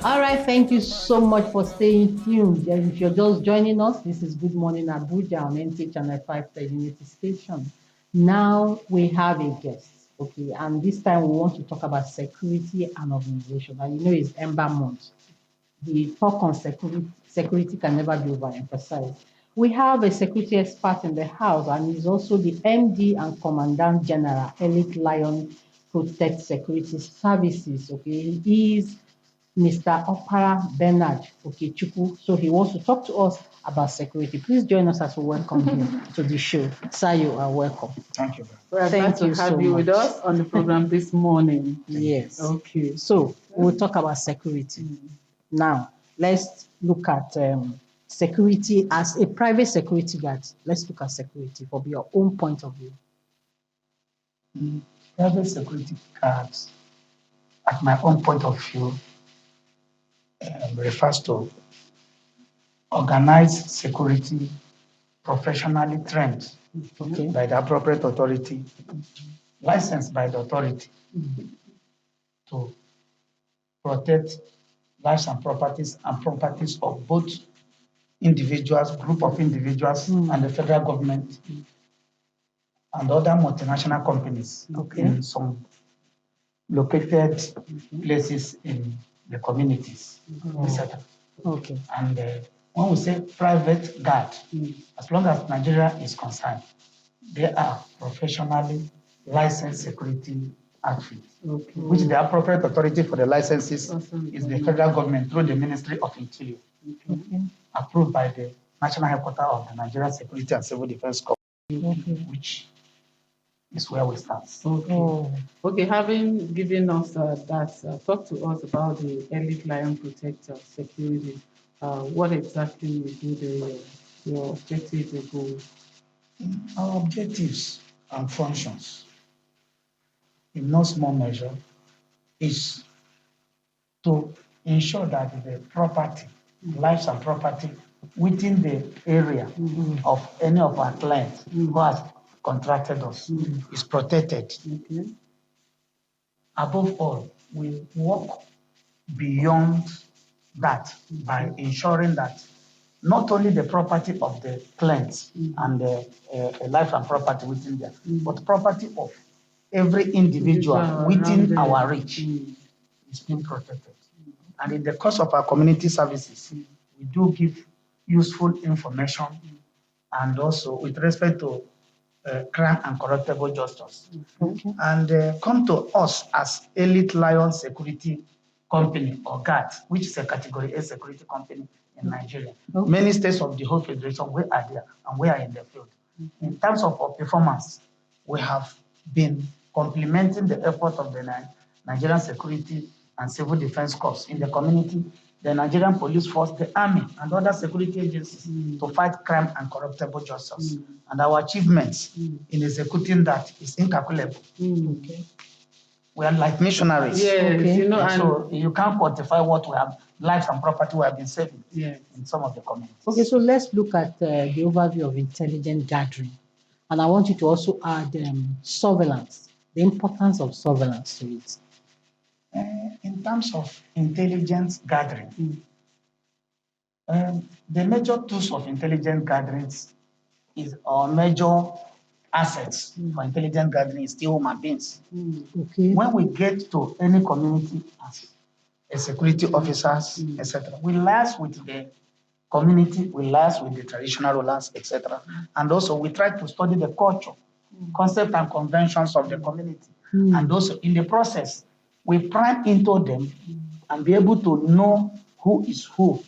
All right, thank you so much for staying tuned. And if you're just joining us, this is Good Morning Abuja on NT Channel 5, the Unity Station. Now we have a guest, okay, and this time we want to talk about security and organization. And you know, it's Ember Month. The talk on security can never be overemphasized. We have a security expert in the house, and he's also the MD and Commandant General, Elite Lion Protect Security Services. Okay, he is Mr. Opara Bernard Okechukwu. So he wants to talk to us about security. Please join us as we welcome him to the show. Sir, you are welcome. Thank you. We're glad to have you with us on the program this morning. Yes. Okay. So we'll talk about security. Now, let's look at security as a private security guard. Let's look at security from your own point of view. Private security guards, at my own point of view, refers to organized security professionally trained by the appropriate authority, licensed by the authority to protect lives and properties of both individuals, group of individuals, and the federal government and other multinational companies in some located places in the communities, etc. Okay. And when we say private guard, as long as Nigeria is concerned, they are professionally licensed security outfits, which the appropriate authority for the licenses is the federal government through the Ministry of Interior, approved by the National Headquarters of the Nigerian Security and Civil Defense Corps, which is where we start. Okay, having given us that, talk to us about the Elite Lion Protector Security. What exactly you do there, your objectives, your goals? Our objectives and functions, in no small measure, is to ensure that the property, lives and property within the area of any of our clients who has contracted us is protected. Above all, we work beyond that by ensuring that not only the property of the clients and the life and property within there, but property of every individual within our reach is being protected. And in the course of our community services, we do give useful information and also with respect to crime and corruptible justice. And come to us as Elite Lion Security Company or GAT, which is a Category A security company in Nigeria. Many states of the whole federation, we are there and we are in the field. In terms of our performance, we have been complementing the effort of the Nigerian Security and Civil Defense Corps in the community, the Nigerian Police Force, the Army, and other security agencies to fight crime and corruptible justice. And our achievements in executing that is incalculable. We are like missionaries. Yes, you know, and so you can't quantify what we have, lives and property we have been saving in some of the communities. Okay, so let's look at the overview of intelligent gathering. And I want you to also add surveillance, the importance of surveillance to it. In terms of intelligence gathering, the major tools of intelligence gatherings is our major assets for intelligence gathering is still human beings. When we get to any community as security officers, etc., we liaise with the community, we liaise with the traditional rulers, etc. And also we try to study the culture, concept and conventions of the community. And also in the process, we pry into them and be able to know who is who,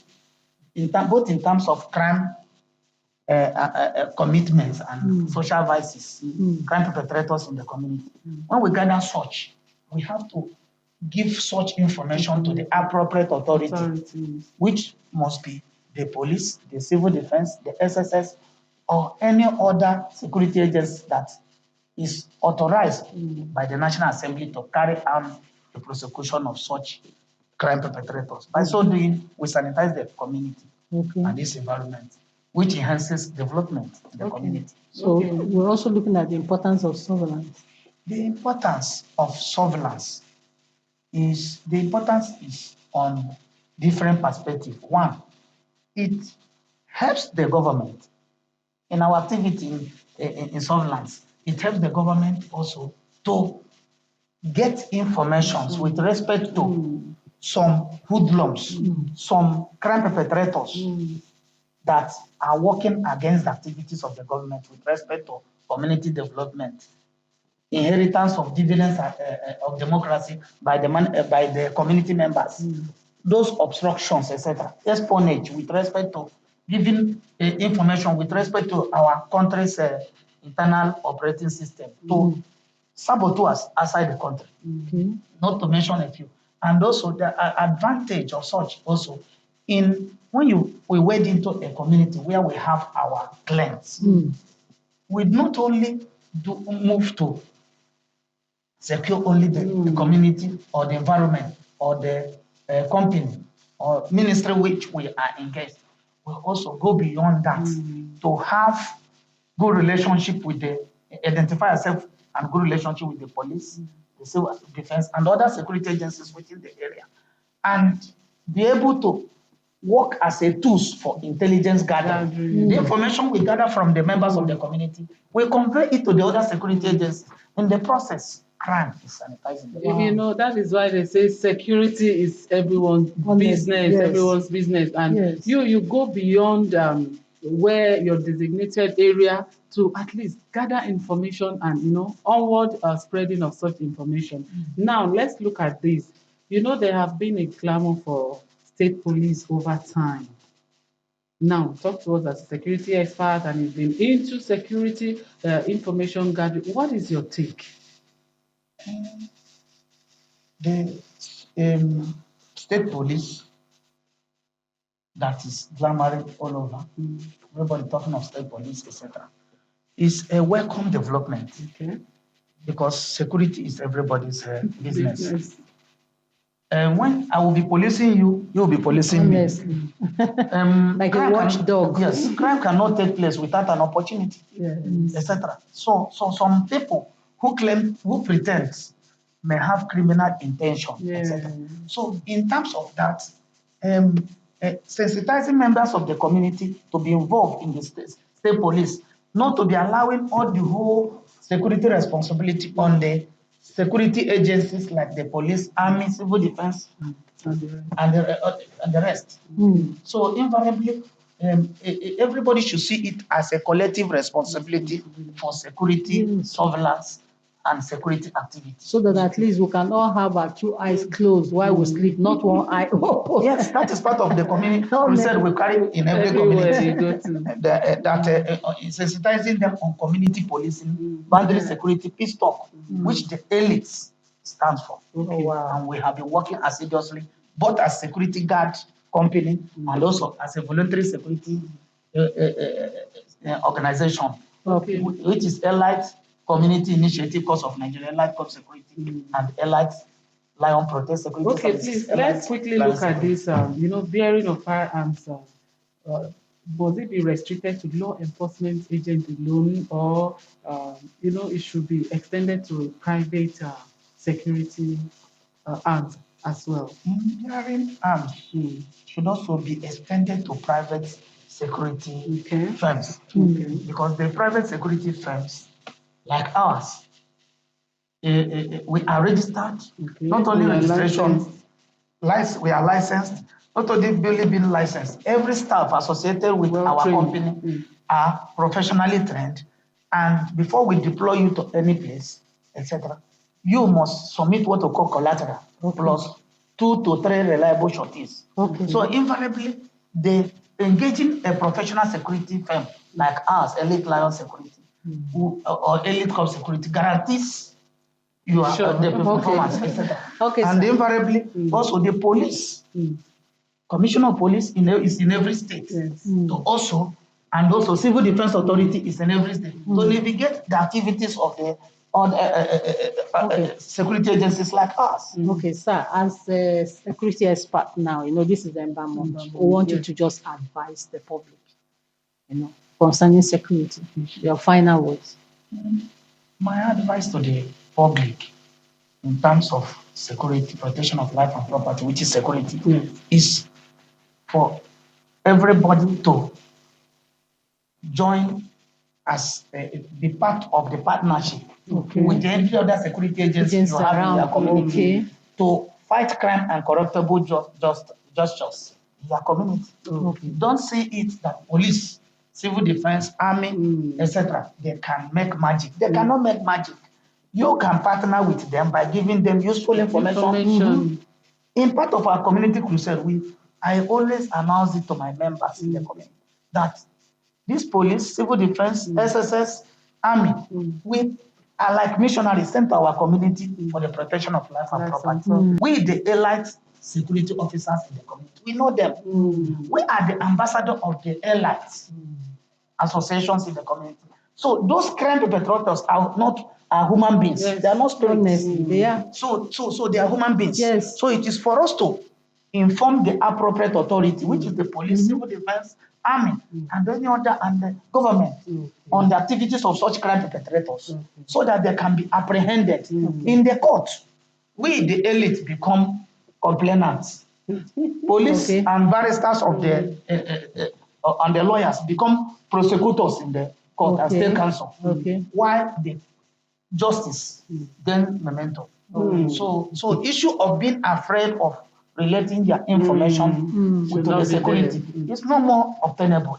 both in terms of crime commitments and social vices, crime perpetrators in the community. When we gather such, we have to give such information to the appropriate authority, which must be the police, the civil defense, the SSS, or any other security agency that is authorized by the National Assembly to carry out the prosecution of such crime perpetrators. By so doing, we sanitize the community and this environment, which enhances development in the community. So we're also looking at the importance of surveillance. The importance of surveillance is on different perspectives. One, it helps the government in our activity in surveillance. It helps the government also to get information with respect to some hoodlums, some crime perpetrators that are working against the activities of the government with respect to community development, inheritance of dividends of democracy by the community members, those obstructions, etc. Espionage with respect to giving information with respect to our country's internal operating system to saboteurs outside the country, not to mention a few. And also the advantage of such also in when we wade into a community where we have our clans, we not only move to secure only the community or the environment or the company or ministry which we are engaged. We also go beyond that to have good relationship with identify ourselves and good relationship with the police, the civil defense, and other security agencies within the area, and be able to work as a tools for intelligence gathering. The information we gather from the members of the community, we convey it to the other security agencies. In the process, crime is sanitizing. You know, that is why they say security is everyone's business, yes. everyone's business. And Yes. you go beyond where your designated area to at least gather information and, onward spreading of such information. Now, let's look at this. There have been a clamor for state police over time. Now, talk to us as a security expert and you've been into security information gathering. What is your take? The state police that is glamoring all over, everybody talking of state police, etc., is a welcome development. Okay. Because security is everybody's business. And when I will be policing you, you will be policing Honestly. me. Like a watchdog. Yes, crime cannot take place without an opportunity, Yes. etc. So some people who pretend may have criminal intention, etc. So in terms of that, sensitizing members of the community to be involved in the state police, not to be allowing all the whole security responsibility on the security agencies like the police, army, civil defense, and the rest. So invariably, everybody should see it as a collective responsibility for security, surveillance, and security activities. So that at least we can all have our two eyes closed while we sleep, not one eye open. Yes, that is part of the community crusade we carry in every community. Sensitizing them on community policing, boundary security, peace talk, which the elites stands for. Oh, wow. And we have been working assiduously, both as security guard company and also as a voluntary security organization, which is Elite Community Initiative Cause of Nigeria, Elite Corp Security, and Elite Lion Protect Security. Okay, please, let's quickly look at this, bearing of firearms. Was it be restricted to law enforcement agents alone, or, it should be extended to private security arms as well? Bearing arms should also be extended to private security firms. Because the private security firms, like ours, we are registered, not only registration, we are licensed, not only being licensed. Every staff associated with our company are professionally trained, and before we deploy you to any place, etc., you must submit what we call collateral, plus 2 to 3 reliable sureties. So invariably, they engaging a professional security firm like ours, Elite Lion Security, or Elite Corp Security, guarantees you are the performance, etc. And invariably, also the police, commissioner of police is in every state. So also civil defense authority is in every state. To navigate the activities of the security agencies like us. Okay, sir, as a security expert now, this is the environment. We want you to just advise the public, concerning security. Your final words. My advice to the public in terms of security, protection of life and property, which is security, is for everybody to join as be part of the partnership with every other security agency you have in your community to fight crime and corruptible justice in your community. Don't see it that police, civil defense, army, etc. They can make magic. They cannot make magic. You can partner with them by giving them useful information. In part of our community crusade, I always announce it to my members in the community that this police, civil defense, SSS, army, we are like missionaries sent to our community for the protection of life and property. We, the elite security officers in the community, we know them. We are the ambassador of the elite associations in the community. So those crime perpetrators are not human beings. Yes. They are not spirits. So they are human beings. Yes. So it is for us to inform the appropriate authority, which is the police, civil defense, army, and any other, and the government on the activities of such crime perpetrators, so that they can be apprehended in the court. We, the elite, become complainants. Police and barristers of the and the lawyers become prosecutors in the court and state council. While the justice then memento. So issue of being afraid of relating their information to the security is no more obtainable.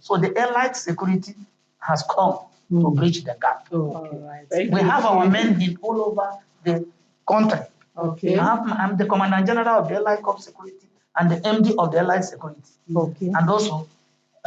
So the elite security has come to bridge the gap. We have our men in all over the country. I'm the Commandant General of the Allied Corps Security and the MD of the Allied Security. And also,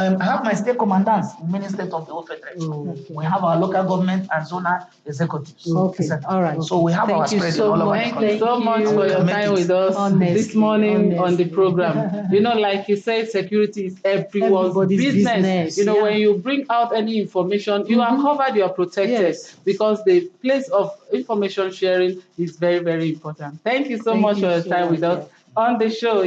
I have my state commandants in many states of the whole federation. We have our local government and zonal executives. All right. So we have our spread in all over the country. Thank you so much for your time with us this morning on the program. Like you said, security is everyone's business. When you bring out any information, you are covered, you are protected, because the place of information sharing is very, very important. Thank you so much for your time with us on the show.